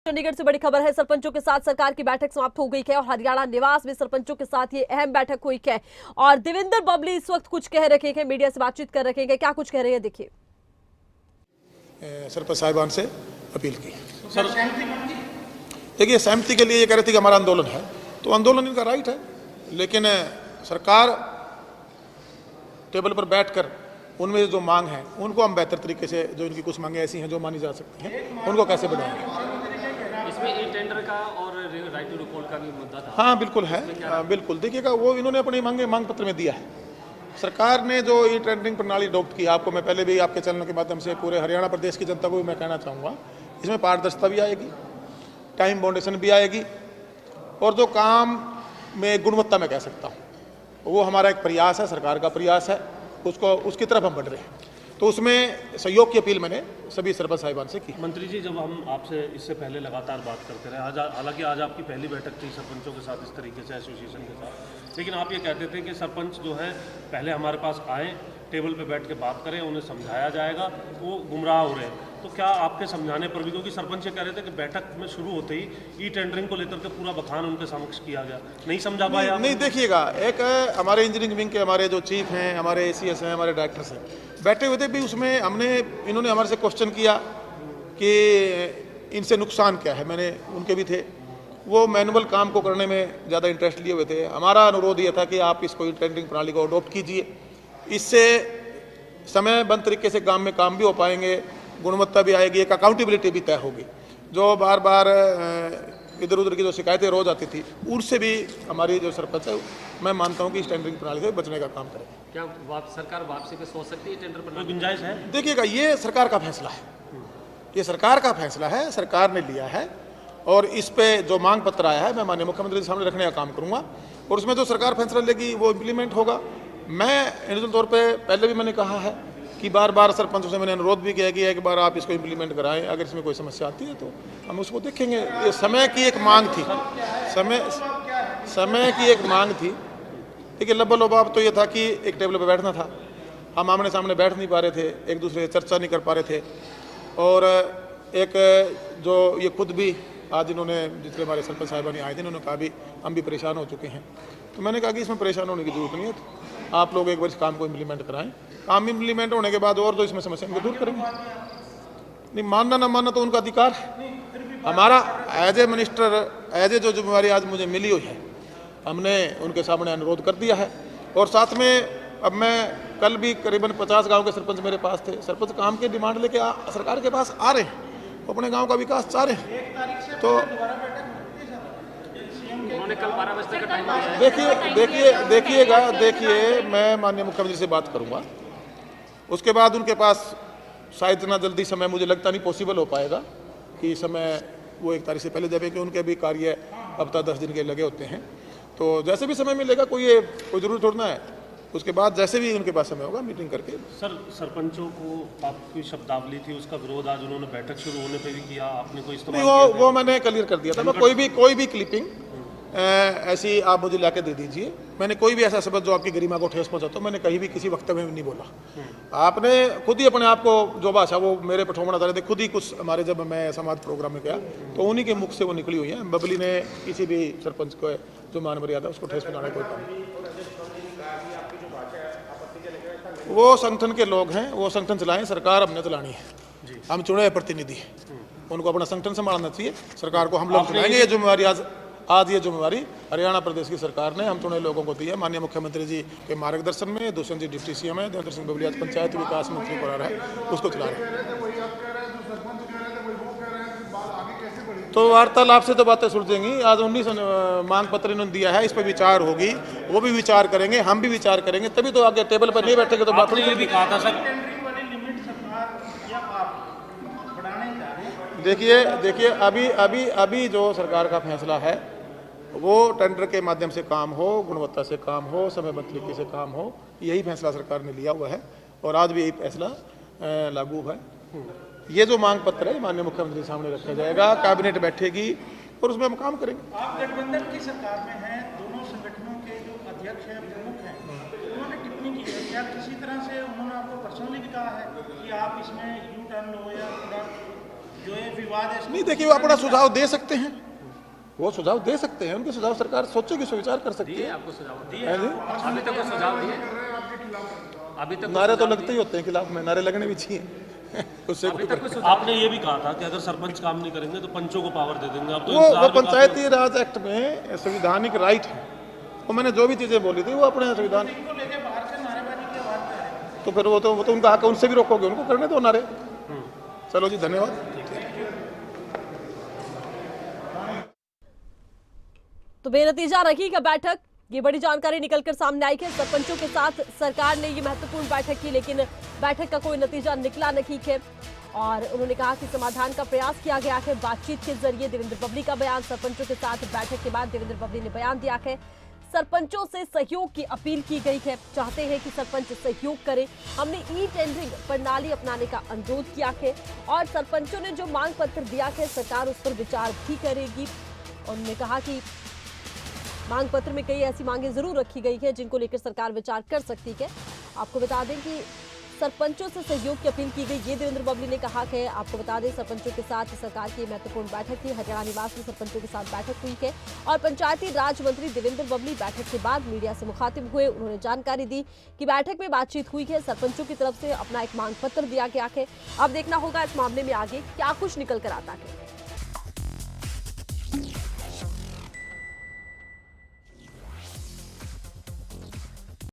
चंडीगढ़ से बड़ी खबर है। सरपंचों के साथ सरकार की बैठक समाप्त हो गई है और हरियाणा निवास में सरपंचों के साथ ये अहम बैठक हुई है और देवेंद्र बबली इस वक्त कुछ कह रखे हैं, मीडिया से बातचीत कर रखे हैं। क्या कुछ कह रहे हैं, देखिए। सरपंच साहिबान से अपील की। सर देखिए, सहमति के लिए ये कह रहे थे कि हमारा आंदोलन है, तो आंदोलन इनका राइट है, लेकिन सरकार टेबल पर बैठकर उनमें जो मांग है उनको हम बेहतर तरीके से, जो इनकी कुछ मांगे ऐसी हैं जो मानी जा सकती हैं, उनको कैसे बढ़ाएंगे। इसमें ई टेंडर का और राइट टू रिकॉल का भी मुद्दा था। हाँ बिल्कुल है, बिल्कुल। देखिएगा, वो इन्होंने अपनी मांग पत्र में दिया है। सरकार ने जो ई टेंडरिंग प्रणाली अडॉप्ट की, आपको मैं पहले भी आपके चैनल के माध्यम से पूरे हरियाणा प्रदेश की जनता को भी मैं कहना चाहूँगा, इसमें पारदर्शिता भी आएगी, टाइम बाउंडेशन भी आएगी, और जो काम में गुणवत्ता मैं कह सकता हूँ वो हमारा एक प्रयास है, सरकार का प्रयास है, उसकी तरफ हम बढ़ रहे हैं। तो उसमें सहयोग की अपील मैंने सभी सरपंच साहिबान से की। मंत्री जी, जब हम आपसे इससे पहले लगातार बात करते रहे, आज हालांकि आज आपकी पहली बैठक थी सरपंचों के साथ इस तरीके से एसोसिएशन के साथ, लेकिन आप ये कहते थे कि सरपंच जो है पहले हमारे पास आएँ, टेबल पे बैठ के बात करें, उन्हें समझाया जाएगा, वो गुमराह हो रहे हैं। तो क्या आपके समझाने पर भी, क्योंकि सरपंच ये कह रहे थे कि बैठक में शुरू होते ही ई टेंडरिंग को लेकर के पूरा बखान उनके समक्ष किया गया, नहीं समझा पाया? नहीं, देखिएगा, एक हमारे इंजीनियरिंग विंग के हमारे जो चीफ हैं, हमारे ACS हैं, हमारे डायरेक्टर्स हैं, बैठे हुए थे भी, उसमें इन्होंने हमारे से क्वेश्चन किया कि इनसे नुकसान क्या है। मैंने उनके भी थे, वो मैनुअल काम को करने में ज़्यादा इंटरेस्ट लिए हुए थे। हमारा अनुरोध ये था कि आप इसको ई टेंडरिंग प्रणाली को अडॉप्ट कीजिए, इससे समयबद्ध तरीके से काम में काम भी हो पाएंगे, गुणवत्ता भी आएगी, एक अकाउंटेबिलिटी भी तय होगी। जो बार बार इधर उधर की जो शिकायतें रोज आती थी, उनसे भी हमारी जो सरपंच है, मैं मानता हूं कि इस टेंडरिंग प्रणाली से बचने का काम करें। क्या सरकार वापसी पे सोच सकती है? टेंडर पर गुंजाइश है? देखिएगा, ये सरकार का फैसला है, ये सरकार का फैसला है, सरकार ने लिया है, और इस पे जो मांग पत्र आया है मैं माननीय मुख्यमंत्री के सामने रखने का काम करूंगा, और उसमें जो सरकार फैसला लेगी वो इम्प्लीमेंट होगा। मैं इंडिविजुअल तौर पे पहले भी मैंने कहा है कि बार बार सरपंचों से मैंने अनुरोध भी किया कि एक बार आप इसको इम्प्लीमेंट कराएं, अगर इसमें कोई समस्या आती है तो हम उसको देखेंगे। ये समय की एक मांग थी, समय की एक मांग थी। देखिए, लबलोबाब तो ये था कि एक टेबल पर बैठना था, हम आमने सामने बैठ नहीं पा रहे थे, एक दूसरे से चर्चा नहीं कर पा रहे थे, और एक जो ये खुद भी आज इन्होंने, जितने हमारे सरपंच साहिबान आए थे, इन्होंने कहा भी हम भी परेशान हो चुके हैं। तो मैंने कहा कि इसमें परेशान होने की जरूरत नहीं है, तो आप लोग एक बार इस काम को इम्प्लीमेंट कराएं, काम इम्प्लीमेंट होने के बाद और जो इसमें समस्या उनको दूर करेंगे। नहीं, मानना ना मानना तो उनका अधिकार है। हमारा as a minister, as a जो जिम्मेवारी आज मुझे मिली हुई है, हमने उनके सामने अनुरोध कर दिया है। और साथ में अब मैं कल भी करीबन 50 गाँव के सरपंच मेरे पास थे, सरपंच काम के डिमांड लेके सरकार के पास आ रहे हैं, अपने गाँव का विकास चाह रहे हैं। तो कल 12 बजे का टाइम है। देखिए, मैं माननीय मुख्यमंत्री से बात करूंगा, उसके बाद उनके पास शायद इतना जल्दी समय मुझे लगता नहीं पॉसिबल हो पाएगा कि समय वो 1 तारीख से पहले देवे, कि उनके भी कार्य हफ्ता 10 दिन के लगे होते हैं। तो जैसे भी समय मिलेगा, कोई जरूरी छोड़ना है, उसके बाद जैसे भी उनके पास समय होगा मीटिंग करके। सर, सरपंचों को आपकी शब्दावली थी, उसका विरोध आज उन्होंने बैठक शुरू होने पे भी किया, आपने कोई इस्तेमाल नहीं, वो मैंने क्लियर कर दिया था। मैं कोई भी क्लिपिंग ऐसी आप मुझे लाके दे दीजिए। मैंने कोई भी ऐसा शब्द जो आपकी गरिमा को ठेस पहुंचा, तो मैंने कहीं भी किसी वक्त में नहीं बोला। आपने खुद ही अपने आप को जो भाषा वो मेरे पर ठोमना चाह रहे थे, खुद ही कुछ हमारे, जब मैं समाज प्रोग्राम में गया तो उन्हीं के मुख से वो निकली हुई है। बबली ने किसी भी सरपंच को जो मान मर्यादा उसको ठेस पहुंचाने कोई काम नहीं। वो संगठन के लोग हैं, वो संगठन चलाएं, सरकार अपने चलानी है। हम चुने प्रतिनिधि हैं, उनको अपना संगठन संभालना चाहिए, सरकार को हम लोग चलाएंगे। ये जिम्मेवारी आज ये जिम्मेवारी हरियाणा प्रदेश की सरकार ने हम चुने लोगों को दी है। माननीय मुख्यमंत्री जी के मार्गदर्शन में दुष्यंत जी डिप्टी CM है, देवेंद्र सिंह बबली आज पंचायत विकास मंत्री बना रहा है, उसको चला रहे हैं। तो वार्तालाप से तो बातें सुलझेंगी। आज 19 मांग पत्र इन्होंने दिया है, इस पर विचार होगी, वो भी विचार करेंगे, हम भी विचार करेंगे, तभी तो आगे टेबल पर नहीं बैठेंगे तो बात भी कहा था सर। देखिए, अभी जो सरकार का फैसला है वो टेंडर के माध्यम से काम हो, गुणवत्ता से काम हो, समयबद्ध तरीके से काम हो, यही फैसला सरकार ने लिया हुआ है, और आज भी यही फैसला लागू है। ये जो मांग पत्र है माननीय मुख्यमंत्री के सामने रखा जाएगा, कैबिनेट बैठेगी और उसमें हम काम करेंगे। आप गठबंधन की सरकार में हैं, दोनों संगठनों के जो अध्यक्ष हैं, प्रमुख हैं, उन्होंने टिप्पणी की है, क्या किसी तरह से उन्होंने आपको पर्सनली भी कहा है कि आप इसमें U-टर्न लो या जो ये विवाद है नहीं, देखिए वो अपना सुझाव दे सकते हैं, वो सुझाव दे सकते हैं, उनके सुझाव सरकार सोचेगी, विचार कर सकती है। आपको सुझाव है जी? अभी तक कोई सुझाव दिए? अभी तक नारे तो लगते ही होते हैं खिलाफ में, नारे लगने भी चाहिए उससे कोई फर्क आपने ये भी कहा था कि अगर सरपंच काम नहीं करेंगे तो पंचों को पावर दे देंगे। अब तो वो इंतजार भी काफी- पंचायती राज एक्ट में संविधानिक राइट है, वो मैंने जो भी चीजें बोली थी वो अपने संविधान को लेके बाहर से नारेबाजी की आवाज कर रहे हैं। तो फिर वो तो उनका हक है, उनसे भी रोकोगे, उनको करने दो नारे। चलो जी, धन्यवाद। तो बेनतीजा रही क्या बैठक, ये बड़ी जानकारी निकलकर सामने आई है। सरपंचों के साथ सरकार ने ये महत्वपूर्ण बैठक की, लेकिन बैठक का कोई नतीजा निकला नहीं है। और उन्होंने कहा कि समाधान का प्रयास किया गया है बातचीत के जरिए। देवेंद्र बबली का बयान, सरपंचों के साथ बैठक के बाद देवेंद्र बबली ने बयान दिया है, सरपंचों से सहयोग की अपील की गई है, चाहते हैं कि सरपंच सहयोग करें। हमने ई टेंडरिंग प्रणाली अपनाने का अनुरोध किया है और सरपंचों ने जो मांग पत्र दिया है सरकार उस पर विचार भी करेगी। उन्होंने कहा कि मांग पत्र में कई ऐसी मांगे जरूर रखी गई है जिनको लेकर सरकार विचार कर सकती है। आपको बता दें कि सरपंचों से सहयोग की अपील की गई, ये देवेंद्र बबली ने कहा है। आपको बता दें सरपंचों के साथ सरकार की महत्वपूर्ण बैठक थी, हरियाणा निवास में सरपंचों के साथ बैठक हुई है और पंचायती राज मंत्री देवेंद्र बबली बैठक के बाद मीडिया से मुखातिब हुए। उन्होंने जानकारी दी कि बैठक में बातचीत हुई है, सरपंचों की तरफ से अपना एक मांग पत्र दिया गया है। अब देखना होगा इस मामले में आगे क्या कुछ निकल कर आता है।